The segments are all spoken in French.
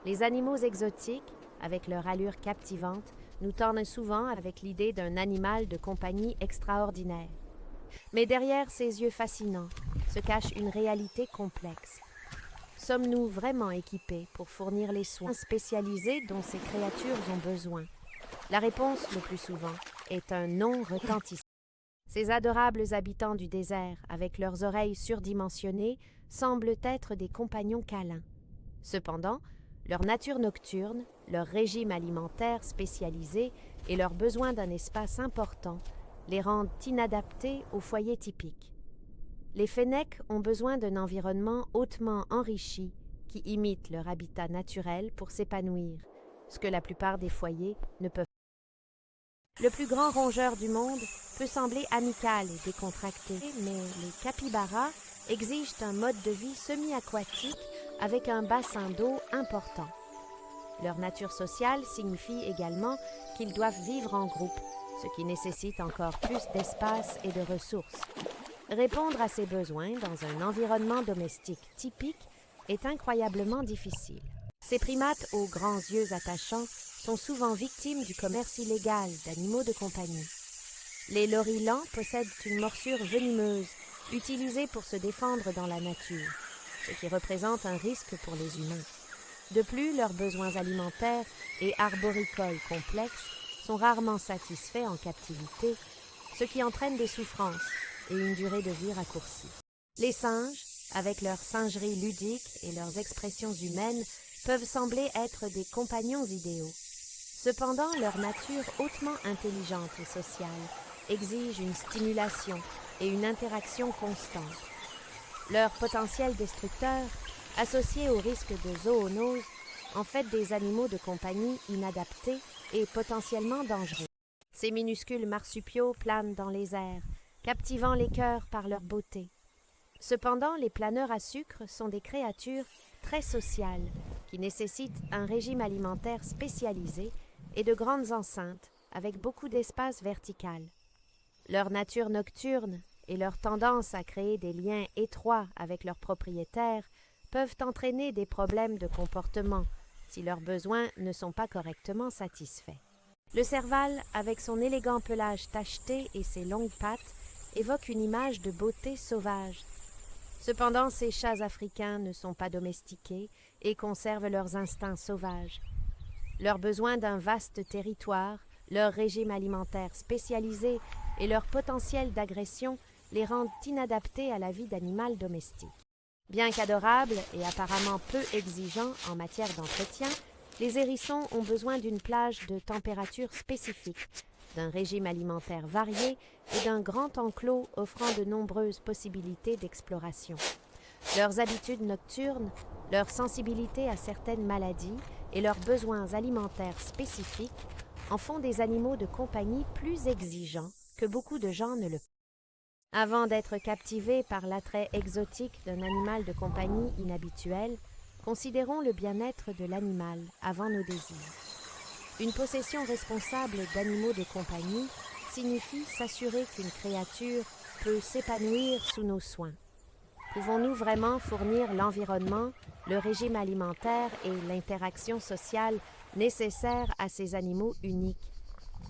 Les animaux exotiques, avec leur allure captivante, nous tendent souvent avec l'idée d'un animal de compagnie extraordinaire. Mais derrière ces yeux fascinants se cache une réalité complexe. Sommes-nous vraiment équipés pour fournir les soins spécialisés dont ces créatures ont besoin? La réponse, le plus souvent, est un non retentissant. Ces adorables habitants du désert, avec leurs oreilles surdimensionnées, semblent être des compagnons câlins. Cependant, leur nature nocturne, leur régime alimentaire spécialisé et leur besoin d'un espace important les rendent inadaptés au foyer typique. Les fennecs ont besoin d'un environnement hautement enrichi qui imite leur habitat naturel pour s'épanouir, ce que la plupart des foyers ne peuvent pas. Le plus grand rongeur du monde peut sembler amical et décontracté, mais les capybaras exigent un mode de vie semi-aquatique avec un bassin d'eau important. Leur nature sociale signifie également qu'ils doivent vivre en groupe, ce qui nécessite encore plus d'espace et de ressources. Répondre à ces besoins dans un environnement domestique typique est incroyablement difficile. Ces primates aux grands yeux attachants sont souvent victimes du commerce illégal d'animaux de compagnie. Les lorilans possèdent une morsure venimeuse, utilisée pour se défendre dans la nature, ce qui représente un risque pour les humains. De plus, leurs besoins alimentaires et arboricoles complexes sont rarement satisfaits en captivité, ce qui entraîne des souffrances et une durée de vie raccourcie. Les singes, avec leur singerie ludique et leurs expressions humaines, peuvent sembler être des compagnons idéaux. Cependant, leur nature hautement intelligente et sociale exige une stimulation et une interaction constante. Leur potentiel destructeur, associé au risque de zoonose, en fait des animaux de compagnie inadaptés et potentiellement dangereux. Ces minuscules marsupiaux planent dans les airs, captivant les cœurs par leur beauté. Cependant, les planeurs à sucre sont des créatures très sociales qui nécessitent un régime alimentaire spécialisé et de grandes enceintes avec beaucoup d'espace vertical. Leur nature nocturne et leur tendance à créer des liens étroits avec leurs propriétaires peuvent entraîner des problèmes de comportement si leurs besoins ne sont pas correctement satisfaits. Le serval, avec son élégant pelage tacheté et ses longues pattes, évoque une image de beauté sauvage. Cependant, ces chats africains ne sont pas domestiqués et conservent leurs instincts sauvages. Leur besoin d'un vaste territoire, leur régime alimentaire spécialisé et leur potentiel d'agression les rendent inadaptés à la vie d'animal domestique. Bien qu'adorables et apparemment peu exigeants en matière d'entretien, les hérissons ont besoin d'une plage de température spécifique, d'un régime alimentaire varié et d'un grand enclos offrant de nombreuses possibilités d'exploration. Leurs habitudes nocturnes, leur sensibilité à certaines maladies et leurs besoins alimentaires spécifiques en font des animaux de compagnie plus exigeants que beaucoup de gens ne le pensent. Avant d'être captivés par l'attrait exotique d'un animal de compagnie inhabituel, considérons le bien-être de l'animal avant nos désirs. Une possession responsable d'animaux de compagnie signifie s'assurer qu'une créature peut s'épanouir sous nos soins. Pouvons-nous vraiment fournir l'environnement, le régime alimentaire et l'interaction sociale nécessaires à ces animaux uniques?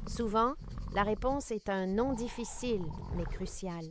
Souvent, la réponse est un non difficile mais crucial.